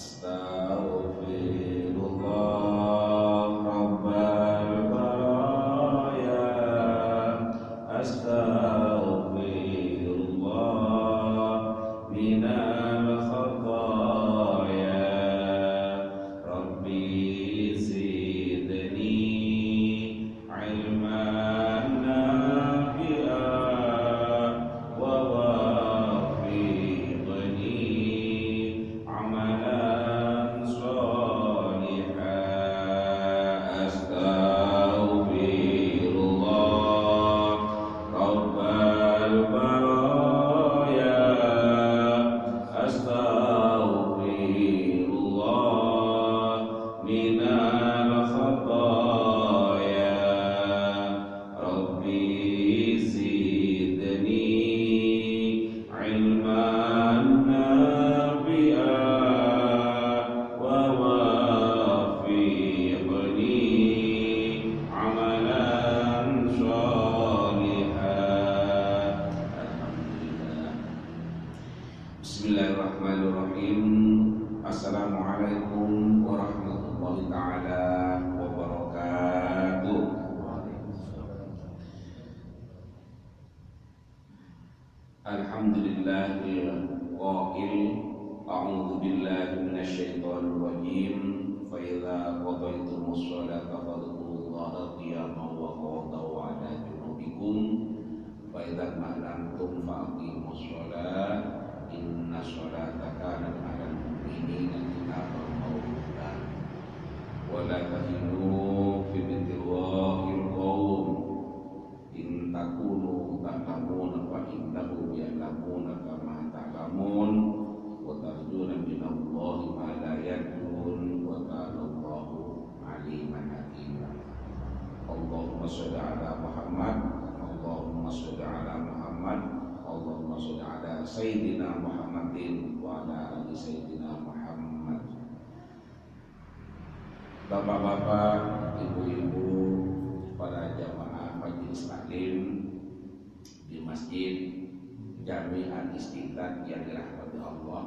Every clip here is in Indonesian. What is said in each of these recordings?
Astaghfirullah Rabbal baraya. Astaghfirullah minal khataya. Rabbi zidni ilman nafi'an wa wafiqni amalan sholihan. Astaghfirullah Rabbal baraya. Astaghfirullah minal khataya. Rabbi zidni ilman nafi'an wa wafiqni amalan sholihan. Alhamdulillah. Bismillahirrahmanirrahim. Assalamualaikum warahmatullahi ta'ala wabarakatuh. Alhamdulillahil qail a'udzu billahi minasyaitonir rajim. Fa idza qadaytumus sholata fadhkurullaha qiyaman wa qu'udan wa 'ala junubikum. Fa idza ma'antum faqimus sholata inna sholata kanat 'alal mu'minina kitaban mawquta. Wa la tahinu fi ibtigha'il qawm in takunu ta'lamuna fa innahum ya'lamuna kama ta'lamun wa tarjuna minallahi ma la yarjun wa kana Allahu 'aliman hakima. Allahumma shalli ala Muhammad, Allahumma shalli ala Muhammad, Allahumma shalli ala sayyidina Muhammadin wa ala ali sayyidina Muhammad. Bapak-bapak, ibu-ibu, para jamaah majelis taklim di Masjid Jami'at Istiqlal yang dirahmati Allah.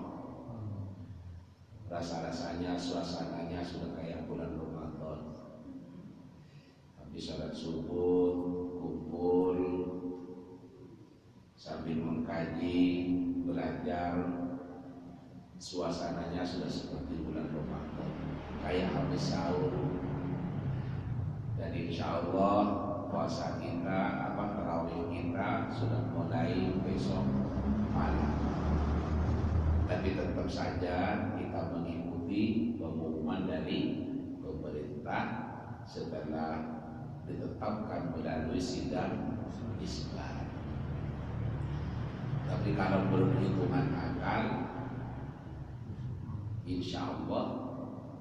Rasa-rasanya, suasananya sudah kayak bulan Ramadan. Habis salat subuh, kumpul sambil mengkaji, belajar. Suasananya sudah seperti bulan Ramadan, kayak habis sahur. Dan insya Allah puasa kita, tarawih kita sudah mulai besok malam. Tapi tetap saja kita mengikuti pengumuman dari pemerintah setelah ditetapkan melalui sidang isbat. Tapi kalau berhitungan akal, insya Allah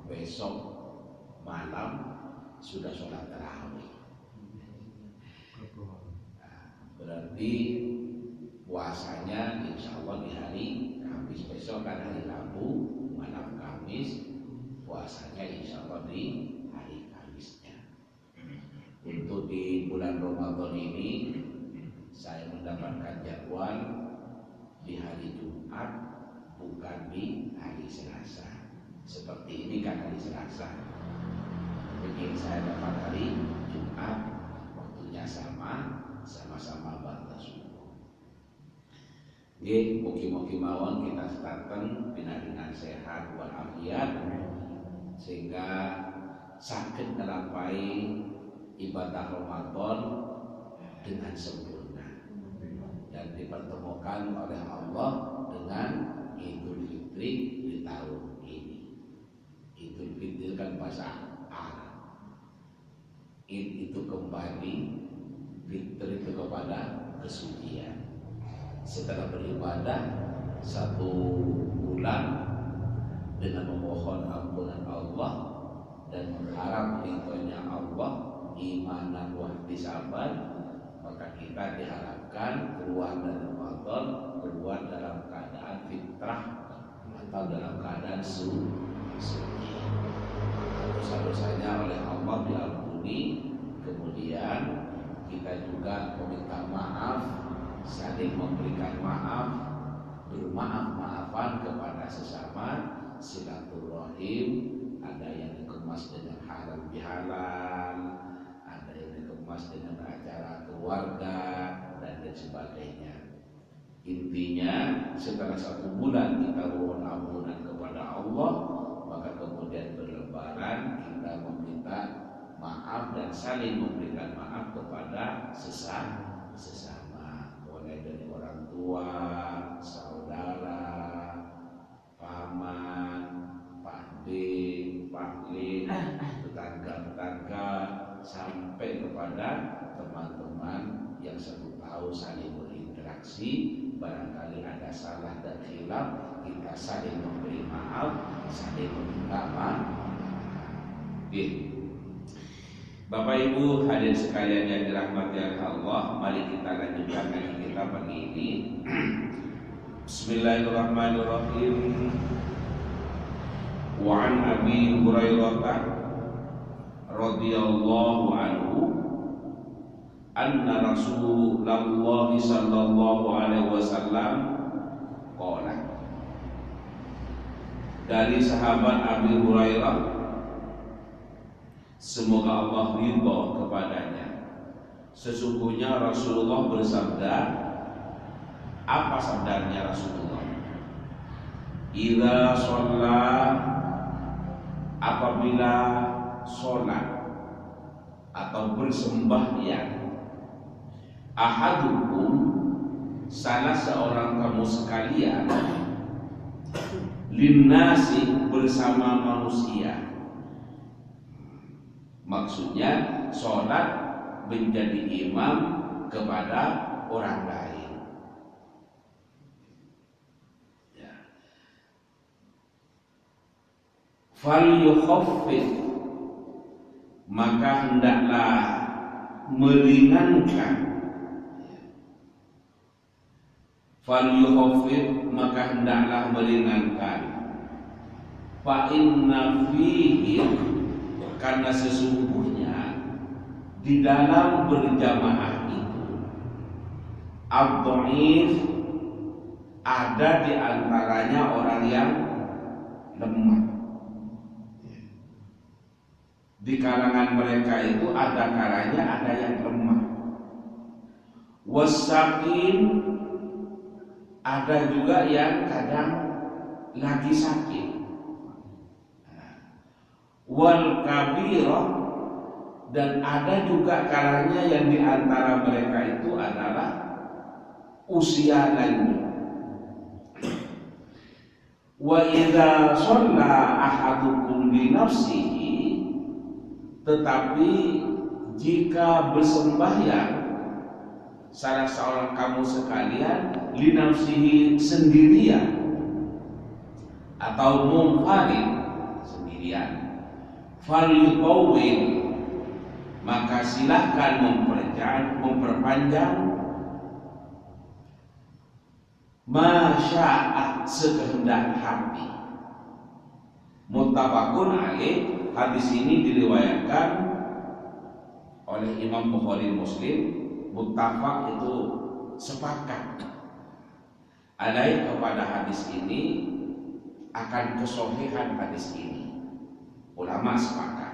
besok malam sudah sholat tarawih. Berarti puasanya insya Allah di hari Kamis. Besok kan hari Rabu, malam Kamis. Puasanya insya Allah di hari Kamisnya. Untuk di bulan Ramadan ini saya mendapatkan jadwal di hari Jumat, bukan di hari Selasa. Seperti ini kan hari Selasa. Jadi saya dapat hari Jumat, waktunya sama-sama batas subuh. Nggih, mugi-mugi mawon kita starten dengan sehat walafiat sehingga saged ngelampahi ibadah Ramadan dengan sempurna dan dipertemukan oleh Allah dengan Idul Fitri di tahun ini. Idul Fitri kan bahasa Arab. Id itu kembali, Fitri itu kepada kesucian. Setelah beribadah satu bulan dengan memohon ampunan Allah dan mengharap ridhonya Allah, imanan wa ihtisaban, maka kita diharapkan keluar dari Ramadan, keluar dalam keadaan fitrah atau dalam keadaan suci. Dosa-dosanya oleh Allah diampuni, kemudian kita juga meminta maaf, saling memberikan maaf, bermaaf-maafan kepada sesama, silaturahmi silaturahim, ada yang dikemas dengan halal bihalal, ada yang dikemas dengan acara keluarga dan lain sebagainya. Intinya setelah 1 bulan kita mohon ampunan kepada Allah, maka kemudian berlebaran kita meminta maaf dan saling memberikan maaf kepada sesama, mulai dari orang tua, saudara, paman, pakde, paklik, tetangga-tetangga, sampai kepada teman-teman yang 1 tahun saling berinteraksi. Barangkali ada salah dan khilaf, kita saling memberi maaf, saling meminta maaf. Bapak Ibu hadirin sekalian yang dirahmati Allah, mari kita lanjutkan ngaji kita pagi ini. Bismillahirrahmanirrahim. Wa an Abi Hurairah radhiyallahu anhu anna Rasulullah sallallahu alaihi wasallam qala. Dari sahabat Abi Hurairah, semoga Allah ridha kepadanya, sesungguhnya Rasulullah bersabda. Apa sabdanya Rasulullah? Idza shalla, apabila sholat atau bersembahyang, ahadukum, salah seorang kamu sekalian, linnasi, bersama manusia. Maksudnya sholat menjadi imam kepada orang lain. Ya. Falyukhaffif, maka hendaklah meringankan. Falyukhaffif, maka hendaklah meringankan. Fa inna fihi, karena sesungguhnya di dalam berjamaah itu ad-dhaif, ada di antaranya orang yang lemah. Di kalangan mereka itu ada kalanya ada yang lemah. Wasakin, ada juga yang kadang lagi sakit. Wal kabirah, dan ada juga kalanya yang diantara mereka itu adalah usia lanjut. Wa idza shalla ahadukum li nafsihi, tetapi jika bersembahyang salah seorang kamu sekalian, li nafsihi, sendirian atau munfarid, sendirian, falyutawwil, maka silahkan memperpanjang masya'at, sekehendak hati. Muttafaqun alaih, hadis ini diriwayatkan oleh Imam Bukhari Muslim. Muttafaq itu sepakat alaih kepada hadis ini, akan kesohihan hadis ini. Ulama sepakat.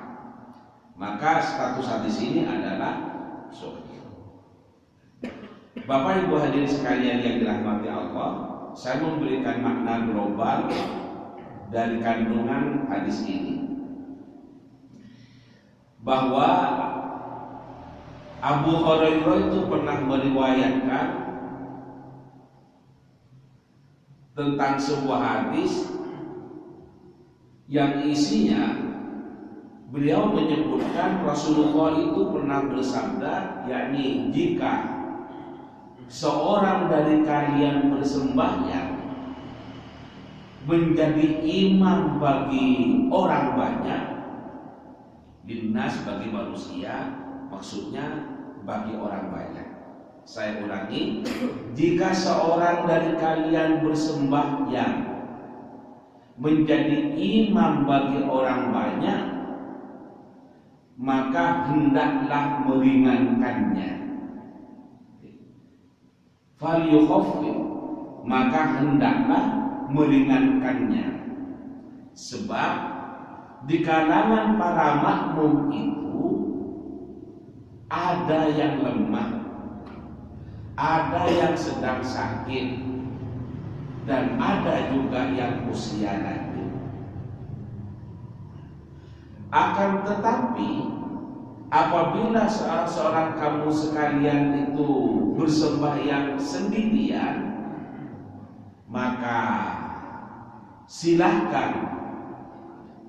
Maka status hadis ini adalah sahih. Bapak Ibu hadirin sekalian yang dirahmati Allah, saya memberikan makna global dari kandungan hadis ini, bahwa Abu Hurairah itu pernah meriwayatkan tentang sebuah hadis yang isinya beliau menyebutkan Rasulullah itu pernah bersabda, yakni jika seorang dari kalian bersembahyang menjadi imam bagi orang banyak, linnas, bagi manusia, maksudnya bagi orang banyak. Saya ulangi, jika seorang dari kalian bersembahyang menjadi imam bagi orang banyak, maka hendaklah meringankannya. Falyukhaffif, maka hendaklah meringankannya. Sebab di kalangan para makmum itu ada yang lemah, ada yang sedang sakit, dan ada juga yang usia lanjut. Akan tetapi apabila seorang kamu sekalian itu bersembahyang sendirian, maka silahkan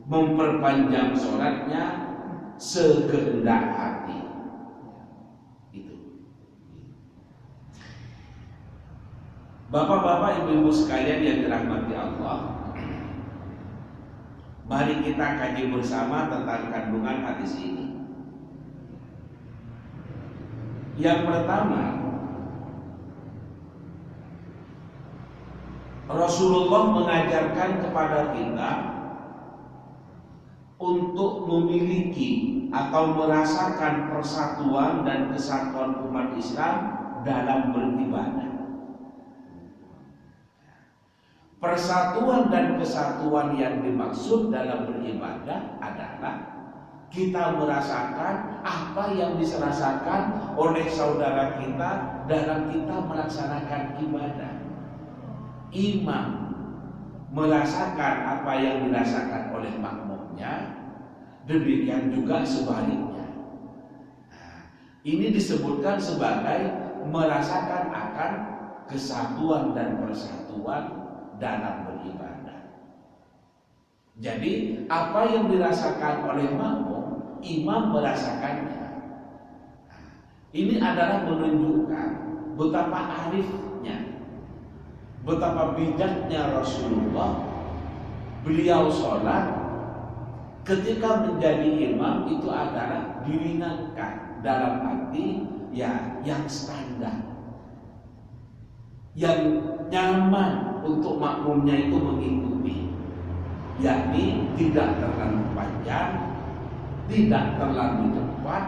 memperpanjang sholatnya sekehendak hati. Itu. Bapak-bapak, ibu-ibu sekalian yang dirahmati Allah, mari kita kaji bersama tentang kandungan hadis ini. Yang pertama, Rasulullah mengajarkan kepada kita untuk memiliki atau merasakan persatuan dan kesatuan umat Islam dalam beribadah. Persatuan dan kesatuan yang dimaksud dalam beribadah adalah kita merasakan apa yang dirasakan oleh saudara kita dalam kita melaksanakan ibadah. Imam merasakan apa yang dirasakan oleh makmumnya, demikian juga sebaliknya. Ini disebutkan sebagai merasakan akan kesatuan dan persatuan dalam beribadah. Jadi apa yang dirasakan oleh makmum, imam merasakannya. Ini adalah menunjukkan betapa arifnya, betapa bijaknya Rasulullah. Beliau sholat ketika menjadi imam itu adalah diringankan dalam arti ya yang standar, yang nyaman untuk makmumnya itu mengikuti, yakni tidak terlalu panjang, tidak terlalu cepat,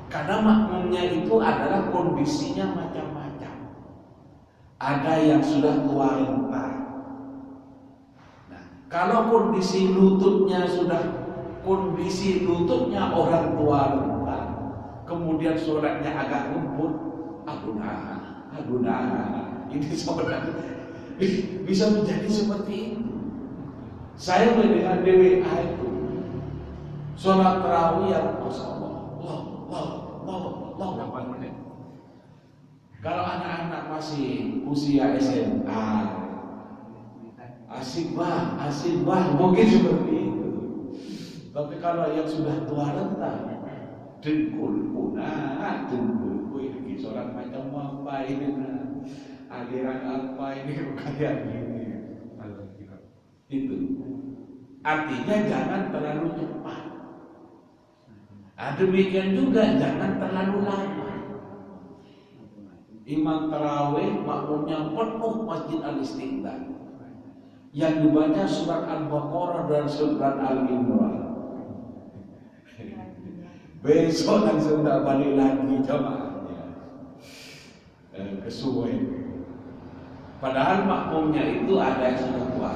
karena makmumnya itu adalah kondisinya macam-macam. Ada yang sudah tua renta. Nah, kalau kondisi lututnya orang tua renta, kemudian sholatnya agak lembut, aduh nah, ini sholat bisa menjadi seperti itu. Saya mendengar DWA itu sholat tarawih yang Masya Allah, Allah 8 menit. Kalau anak-anak masih usia SMA, asik bah, mungkin seperti itu. Tapi kalau yang sudah tua renta, dengkul ini sholat macam apa ini, aliran apa ini kayak gini. Itu artinya jangan terlalu cepat. Demikian juga jangan terlalu lama. Imam tarawih makmumnya penuh Masjid Al-Istiqlal, yang dibaca surat Al-Baqarah dan surat Al-Imran. Besok langsung tak balik lagi jamaahnya kesuwen. Padahal makmumnya itu ada yang sudah tua.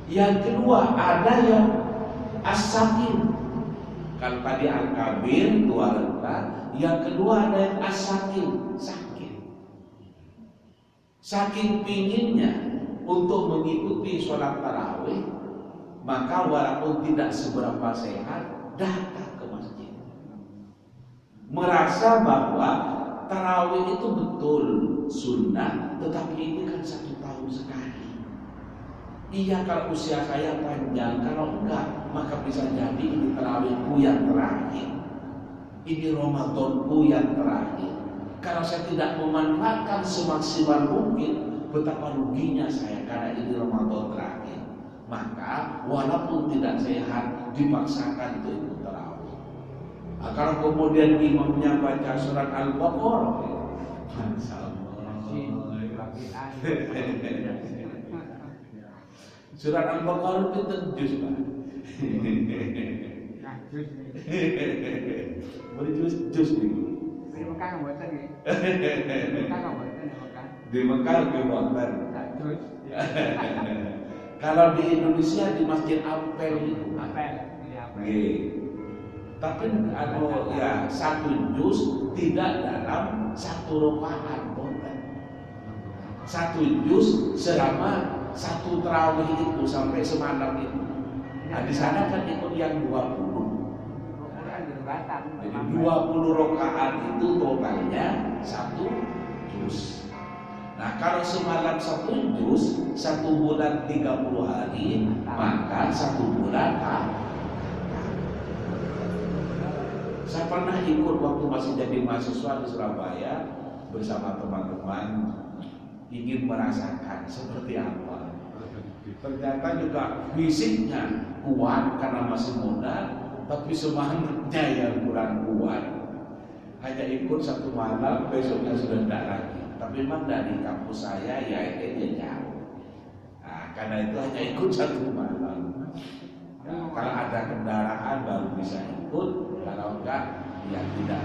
Yang kedua ada yang as-sakin. Kalau tadi al-kabir tua renta, yang kedua ada yang as-sakin, sakit. Saking pinginnya untuk mengikuti sholat tarawih, maka walaupun tidak seberapa sehat, datang ke masjid. Merasa bahwa tarawih itu betul sunnah, tetapi ini kan 1 tahun sekali. Iya, kalau usia saya panjang, kalau enggak, maka bisa jadi ini tarawihku yang terakhir, ini Ramadanku yang terakhir. Kalau saya tidak memanfaatkan semaksimal mungkin, betapa ruginya saya karena ini Ramadan terakhir. Maka walaupun tidak sehat, dipaksakan untuk ikut tarawih. Kalau kemudian imamnya baca surat Al-Baqarah, Masya Allah. Surat Al-Baqarah itu juz, Pak. Boleh juz nih. Di Mekah mboten nggih. Di Mekah mboten di Mekah. Di Mekah ke mboten. Juz. Kalau di Indonesia di Masjid Ampel itu. Apel, ini apel. Nggih. Tapi ya satu juz tidak dalam satu rakaat, boten. Satu juz selama satu tarawih itu sampai semalam itu. Nah, di sana kan ikut yang 20. Jadi 20 rakaat itu totalnya satu juz. Nah, kalau semalam satu juz, 1 bulan 30 hari, maka 1 bulan Saya pernah ikut waktu masih jadi mahasiswa di Surabaya bersama teman-teman, ingin merasakan seperti apa. Ternyata juga fisiknya kuat karena masih muda, tapi semangatnya yang kurang kuat. Hanya ikut 1 malam, besoknya sudah tidak lagi. Tapi memang dari kampus saya ya ini jauh. Nah, karena itu hanya ikut 1 malam. Nah, kalau ada kendaraan baru bisa ikut, kalau enggak ya tidak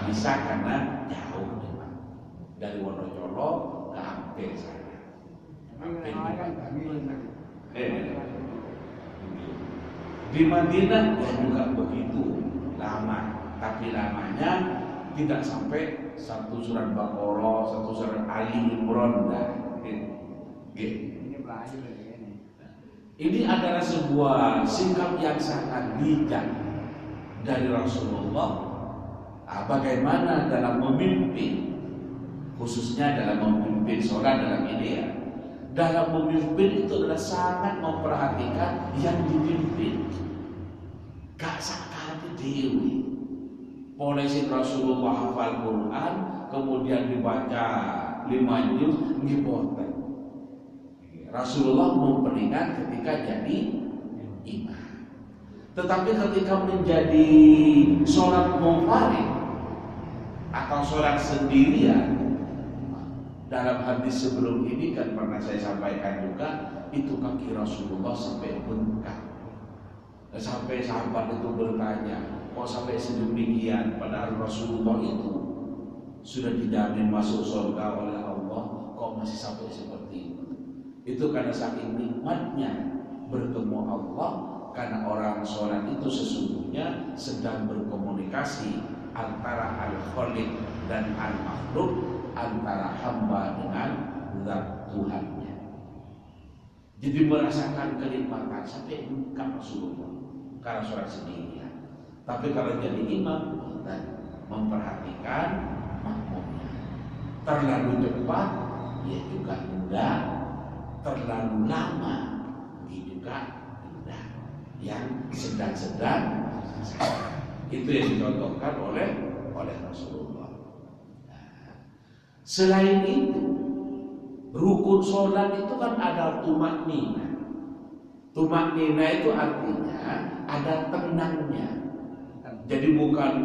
bisa karena jauh memang. Dari Wonocolo ke Ampel sana. Di Madinah ya juga begitu lama, tapi lamanya tidak sampai 1 surat Baqarah, 1 surat Ali Imran Ini adalah sebuah sikap yang sangat bijak dari Rasulullah. Bagaimana dalam memimpin, khususnya dalam memimpin sholat dalam ini ya. Dalam memimpin itu adalah sangat memperhatikan yang dipimpin. Gak sakit dewi. Polisi Rasulullah hafal Quran, kemudian dibaca 5 juz, ngipoten. Rasulullah memperingat ketika jadi imam. Tetapi ketika menjadi sholat munfarid atau sholat sendirian, dalam hadis sebelum ini kan pernah saya sampaikan juga, itu kaki Rasulullah sampai bengkak. Sampai sahabat itu bertanya, kok sampai sedemikian? Padahal Rasulullah itu sudah dijamin masuk surga oleh Allah, kok masih sampai seperti itu? Itu karena saking nikmatnya bertemu Allah. Karena orang sholat itu sesungguhnya sedang berkomunikasi antara al-Khaliq dan al-Makhluk, antara hamba dengan zat Tuhannya. Jadi merasakan kenikmatan sampai bengkak Rasulullah karena sholat sendirian. Tapi kalau jadi imam, kita memperhatikan makmumnya. Terlalu cepat, ya juga enggak. Terlalu lama, dia juga enggak. Yang sedang-sedang, itu yang dicontohkan oleh Rasulullah. Selain itu, rukun sholat itu kan ada tumak nina. Tumak nina itu artinya ada tenangnya. Jadi bukan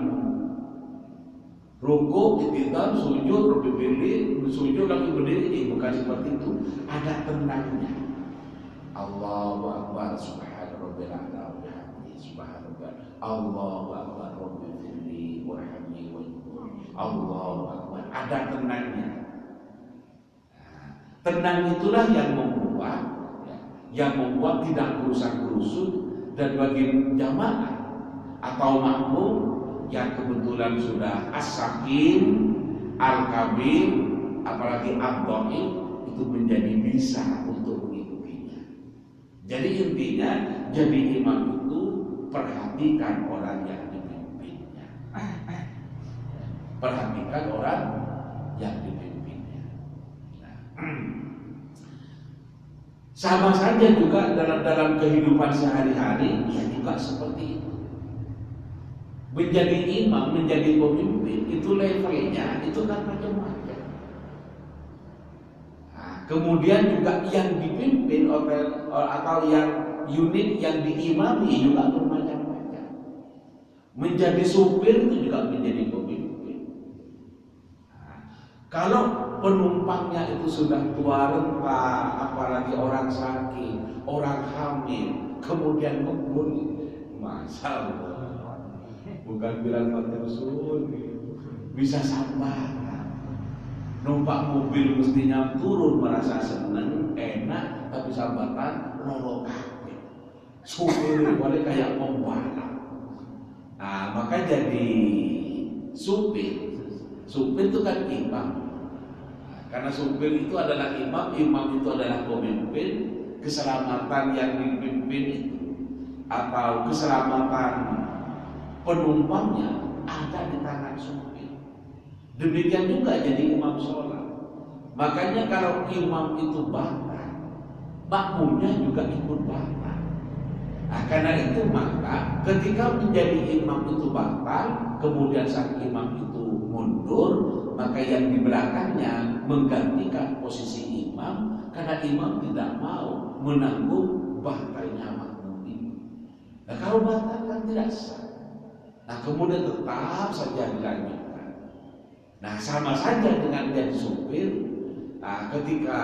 rukuk, itidal, sujud, berdiri, sujud lagi berdiri, bukan seperti itu. Ada tenangnya. Allahu Akbar, subhanallah, subhanallah, Allahu Akbar, Rabbil warhamni wajhur, Allahu Akbar. Ada tenangnya. Tenang itulah yang membuat tidak gerusak-gerusuk, dan bagi jamaah atau makmum yang kebetulan sudah as-sakin, al-kabir, apalagi ad-dhaif, itu menjadi bisa untuk mengikutinya. Jadi intinya jadi imam itu perhatikan orang yang dipimpinnya. Perhatikan orang yang dipimpinnya. Sama saja juga dalam kehidupan sehari-hari, ya juga seperti itu. Menjadi imam, menjadi pemimpin, itu levelnya itu kan macam-macam. Kemudian juga yang dipimpin atau yang unit yang diimami juga bermacam-macam. Menjadi supir itu juga menjadi pemimpin. Kalau penumpangnya itu sudah tua renta, apalagi orang sakit, orang hamil, kemudian ngebul, masalah. Bukan bilang Fatih Rasul, bisa sabar. Numpak mobil mestinya turun merasa senang, enak, tapi sambatan loro kabeh. Supir boleh kayak pembalap. Nah, maka jadi supir. Supir itu kan imam. Nah, karena supir itu adalah imam, imam itu adalah pemimpin. Keselamatan yang dipimpin itu atau keselamatan penumpangnya ada di tangan supir. Demikian juga jadi imam sholat. Makanya kalau imam itu batal, makmumnya juga ikut batal. Nah, karena itu maka ketika menjadi imam itu batal, kemudian sang imam itu mundur, maka yang di belakangnya menggantikan posisi imam karena imam tidak mau menanggung batalnya makmum ini. Nah, kalau batal kan tidak sah. Nah, kemudian tetap saja dilanjutkan. Nah, sama saja dengan jadi supir. Nah, ketika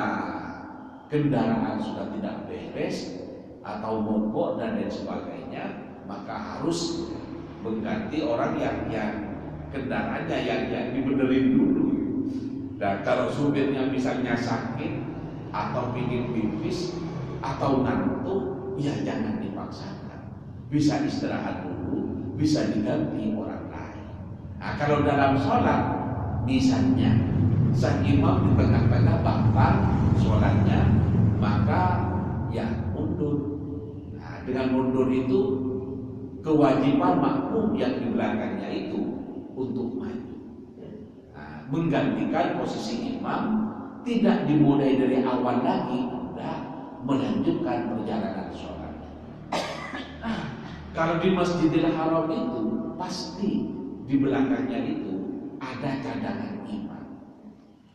kendaraan sudah tidak beres atau mogok dan lain sebagainya, maka harus mengganti orang yang kendaraannya yang dibenerin dulu. Dan kalau supirnya misalnya sakit atau ingin pipis atau ngantuk, ya jangan dipaksakan. Bisa istirahat dulu, bisa diganti orang lain. Nah, kalau dalam sholat, misalnya sang imam di tengah-tengah batal sholatnya, maka ya mundur. Nah, dengan mundur itu kewajiban makmum yang di belakangnya itu untuk maju. Nah, menggantikan posisi imam, tidak dimulai dari awal lagi, sudah melanjutkan perjalanan sholat. Kalau di Masjidil Haram itu pasti di belakangnya itu ada cadangan imam.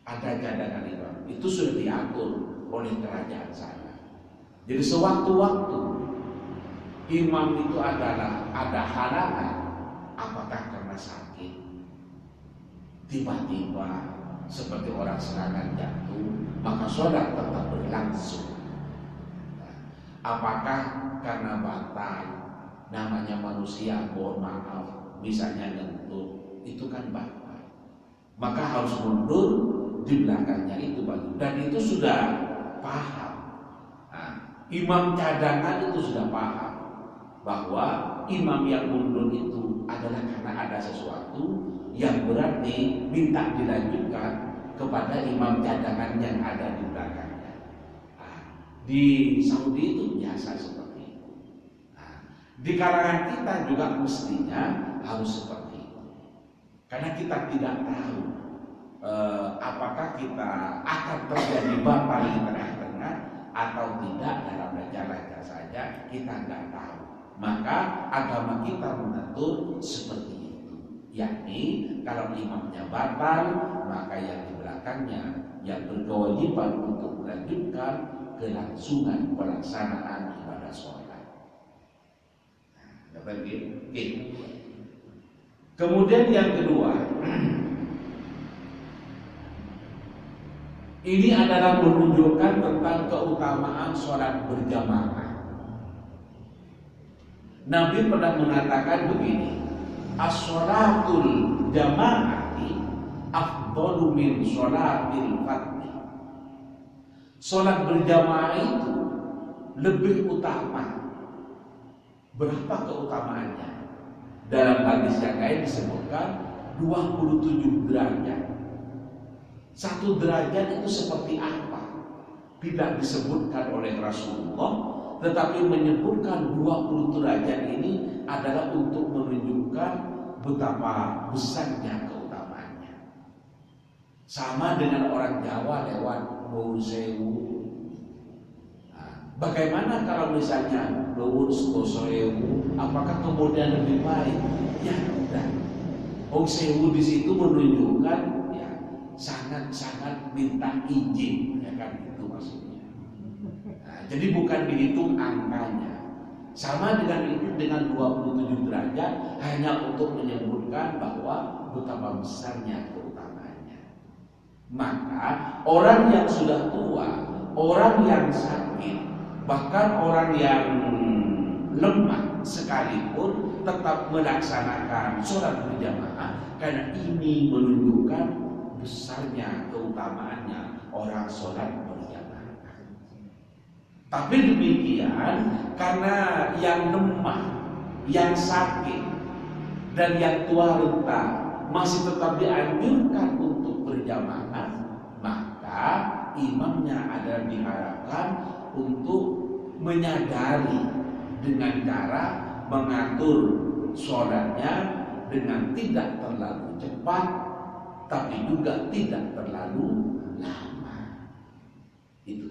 Ada cadangan imam. Itu sudah diatur oleh kerajaan sana. Jadi sewaktu-waktu imam itu adalah ada halangan, apakah karena sakit, tiba-tiba seperti orang serangan jantung, maka sholat tetap berlangsung. Apakah karena batal, namanya manusia, mohon maaf, misalnya ngentut, itu kan batal, maka harus mundur di belakangnya itu baju. Dan itu sudah paham. Nah, imam cadangan itu sudah paham bahwa imam yang mundur itu adalah karena ada sesuatu yang berarti minta dilanjutkan kepada imam cadangan yang ada di belakangnya. Nah, di Saudi itu biasa seperti itu. Nah, di kalangan kita juga mestinya harus seperti itu. Karena kita tidak tahu apakah kita akan terjadi batal di tengah-tengah atau tidak, dalam raja-raja saja kita nggak tahu. Maka agama kita mengatur seperti itu, yakni kalau imamnya batal, maka yang di belakangnya yang berkewajiban untuk melanjutkan kelangsungan pelaksanaan ibadah sholat. Nah, kemudian yang kedua, ini adalah menunjukkan tentang keutamaan sholat berjamaah. Nabi pernah mengatakan begini, as-sholatul jama'ati afdalu min sholatil fardhi. Sholat berjamaah itu lebih utama. Berapa keutamaannya? Dalam hadis yang lain disebutkan 27 derajat. Satu derajat itu seperti apa? Tidak disebutkan oleh Rasulullah, tetapi menyebutkan 20 derajat ini adalah untuk menunjukkan betapa besarnya keutamaannya. Sama dengan orang Jawa lewat Nuwun Sewu. Nah, bagaimana kalau misalnya Nuwun Sewu, apakah kemudian lebih baik? Ya tidak. Nuwun Sewu di situ menunjukkan ya sangat-sangat minta izin, ya kan, itu maksudnya. Jadi bukan dihitung angkanya. Sama dengan itu, dengan 27 derajat hanya untuk menyebutkan bahwa betapa besarnya keutamaannya. Maka orang yang sudah tua, orang yang sakit, bahkan orang yang lemah sekalipun tetap melaksanakan sholat berjamaah, karena ini menunjukkan besarnya keutamaannya orang sholat berjamaah. Tapi demikian, karena yang lemah, yang sakit, dan yang tua renta masih tetap dianjurkan untuk berjamaah, maka imamnya adalah diharapkan untuk menyadari dengan cara mengatur sholatnya dengan tidak terlalu cepat, tapi juga tidak terlalu lama. Itu.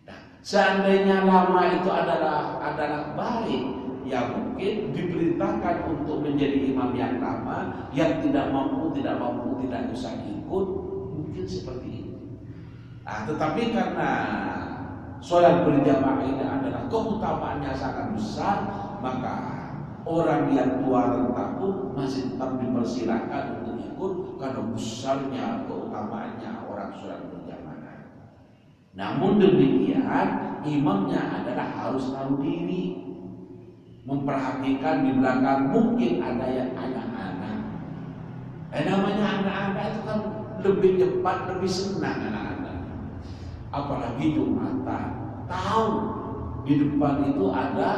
Nah, seandainya lama itu adalah baik, ya mungkin diperintahkan untuk menjadi imam yang lama, yang tidak mampu, tidak bisa ikut, mungkin seperti itu. Nah, tetapi karena sholat berjamaah ini adalah keutamaannya sangat besar, maka orang yang tua renta pun masih tetap dipersilakan untuk ikut karena besarnya keutamaannya orang sholat berjamaah. Namun demikian, imamnya adalah harus tahu diri, memperhatikan di belakang mungkin ada yang anak-anak. Namanya anak-anak itu kan lebih cepat, lebih senang anak-anak. Apalagi Jumatan, tahu di depan itu ada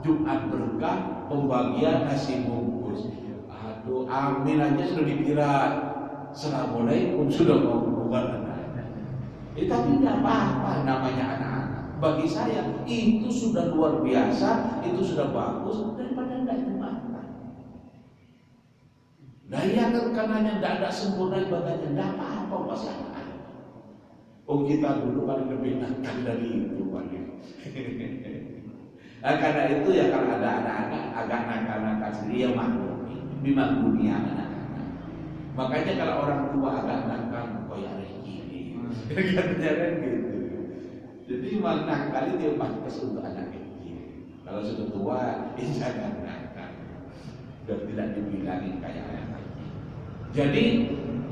Jumat berkah, pembagian nasi bungkus. Aduh, amin aja sudah dikira Assalamualaikum, sudah mau bukan anak-anak. Tapi tidak apa-apa, namanya anak-anak. Bagi saya itu sudah luar biasa, itu sudah bagus daripada tidak Jumatan. Nah ya kan karenanya tidak ada sempurna ibadahnya, tidak apa-apa masih anak-anak. Oh kita dulu paling lebih nakal dari itu paling. Nah, karena itu ya kalau ada anak-anak agak nakal-nakal sendiri ya dimaklumi anak-anak. Makanya kalau orang tua agak nakal, kok ya rezeki. Katanya kan gitu. Jadi nakal itu pantas untuk anak kecil. Kalau sudah tua, jangan nakal. Biar tidak dibilangin kayak anak kecil. Jadi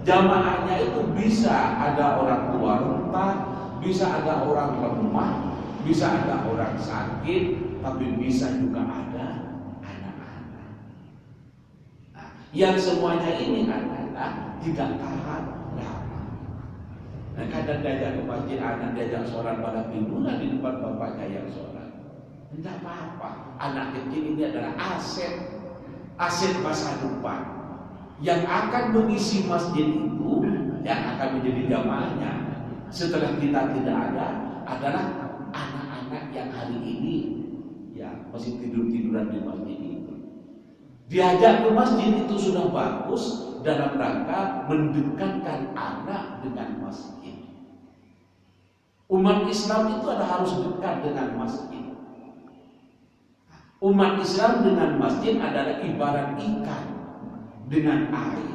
jamaahnya itu bisa ada orang tua renta, bisa ada orang lemah, bisa ada orang sakit, tapi bisa juga ada anak-anak. Nah, yang semuanya ini adalah tidak tahan lama. Nah, kadang diajak ke masjid anak, diajak sholat pada pintunya di depan bapaknya yang sholat. Tidak apa-apa. Anak kecil ini adalah aset masa depan yang akan mengisi masjid itu, yang akan menjadi jamaahnya setelah kita tidak ada adalah anak-anak yang hari ini ya masih tidur-tiduran di masjid itu. Diajak ke masjid itu sudah bagus dalam rangka mendekatkan anak dengan masjid. Umat Islam itu harus dekat dengan masjid. Umat Islam dengan masjid adalah ibarat ikan dengan air.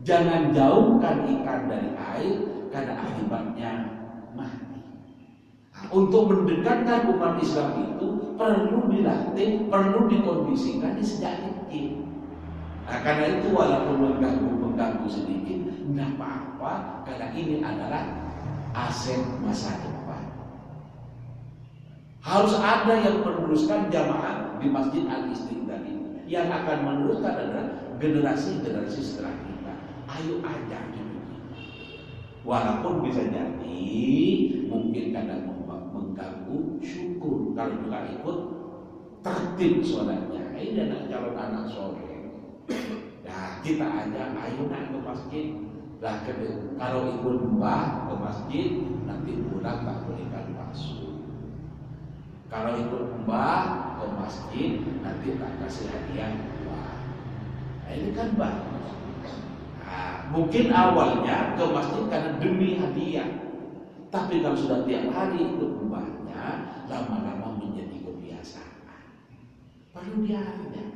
Jangan jauhkan ikan dari air karena akibatnya mati. Untuk mendekatkan umat Islam itu perlu dilatih, perlu dikondisikan sejak kecil. Nah, karena itu walaupun mengganggu sedikit, tidak apa-apa karena ini adalah aset masa depan. Harus ada yang meneruskan jamaah di Masjid Al-Istiqlal ini. Yang akan meneruskan adalah generasi-generasi setelah kita. Ayo ajak dulu. Walaupun bisa jadi mungkin kadang mengganggu syukur kalau juga ikut tertib sholatnya. Ini anak calon anak sore. Nah kita ajak, ayo nak ke masjid. Lah kalau ikut mbah ke masjid nanti pulang tak bolehkan masuk. Kalau ikut mbah ke masjid nanti tak kasih hadiah mbah. Nah, ini kan bagus. Nah, mungkin awalnya ke masjid karena demi hadiah. Tapi kalau sudah tiap hari ikut mbahnya, lama-lama menjadi kebiasaan. Perlu diajak.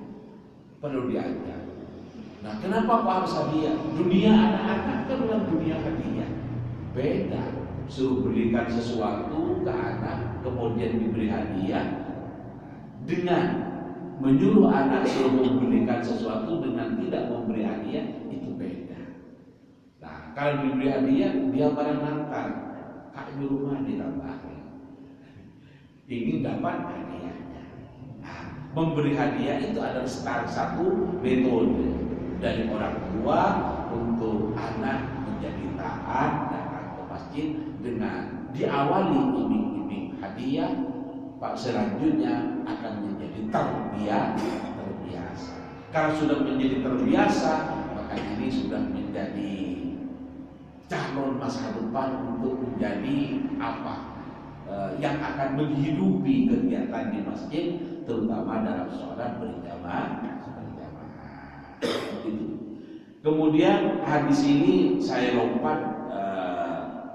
Nah, kenapa kok harus hadiah? Dunia anak-anak kan bukan dunia hadiah. Beda. Suruh belikan sesuatu ke anak, kemudian diberi hadiah. Dengan menyuruh anak suruh membelikan sesuatu dengan tidak memberi hadiah, itu beda. Nah, kalau diberi hadiah, dia barang nangkal. Kak di rumah ditambahin. Ingin dapat hadiahnya. Nah, memberi hadiah itu adalah satu metode dari orang tua untuk anak menjadi taat datang ke masjid dengan diawali iming-iming hadiah, Pak selanjutnya akan menjadi terbiasa. Kalau sudah menjadi terbiasa, maka ini sudah menjadi calon masa depan untuk menjadi apa? Yang akan menghidupi kegiatan di masjid, terutama dalam sholat berjamaah. Itu. Kemudian hadis ini saya lompat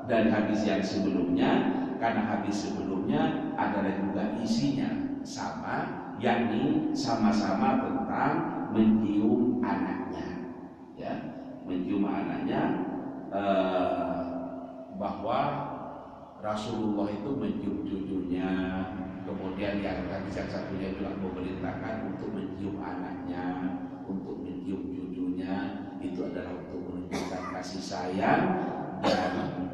dari hadis yang sebelumnya, karena hadis sebelumnya adalah juga isinya sama, yakni sama-sama tentang mencium anaknya, ya, mencium anaknya, bahwa Rasulullah itu mencium cucunya, kemudian yang hadis yang satunya juga memerintahkan untuk mencium anaknya, untuk mencium cucunya, itu adalah untuk menunjukkan kasih sayang. Dan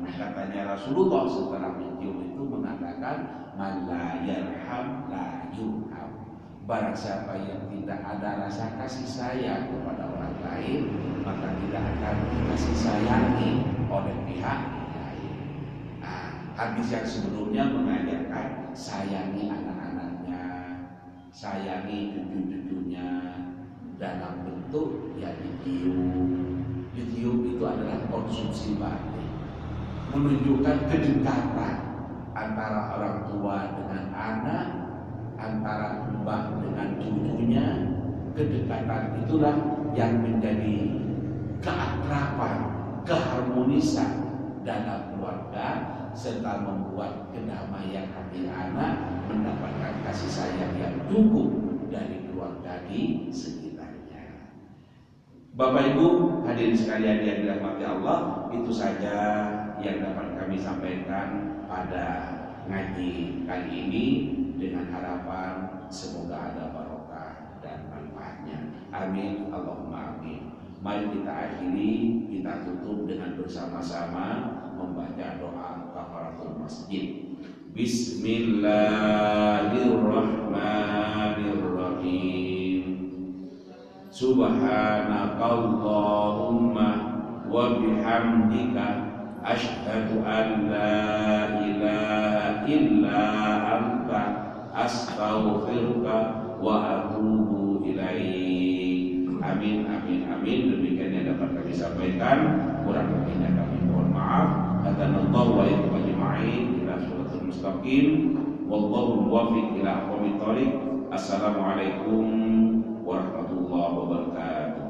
katanya Rasulullah setelah mencium itu mengatakan, man la yarham la yurham. Barang siapa yang tidak ada rasa kasih sayang kepada orang lain, maka tidak akan dikasih sayangi oleh pihak lain. Hadis yang sebelumnya mengajarkan sayangi anak-anaknya, sayangi cucu-cucunya dalam bentuk yang dicium. Dicium itu adalah konsumsi batin, menunjukkan kedekatan antara orang tua dengan anak, antara mbah dengan cucunya. Kedekatan itulah yang menjadi keakraban, keharmonisan dalam keluarga, serta membuat kedamaian hati anak, mendapatkan kasih sayang yang cukup dari keluarga di sekitarnya. Bapak Ibu hadirin sekalian yang dirahmati Allah, itu saja yang dapat kami sampaikan pada ngaji kali ini, dengan harapan semoga ada barokah dan manfaatnya. Amin, Allahumma amin. Mari kita akhiri, kita tutup dengan bersama-sama membaca doa kafaratul masjid. Bismillahirrahmanirrahim. Subhanakallahumma wa bihamdika asyhadu an la ilaha illa anta astaghfiruka wa atubu ilaik. Amin, amin, amin. Demikian yang dapat kami sampaikan, kurang lebihnya kami mohon maaf. Hadanallahu wa iyyakum ajma'in ila shiratal mustaqim. Wallahu muwaffiq ila aqwamit thoriq. Assalamualaikum warahmatullahi wabarakatuh.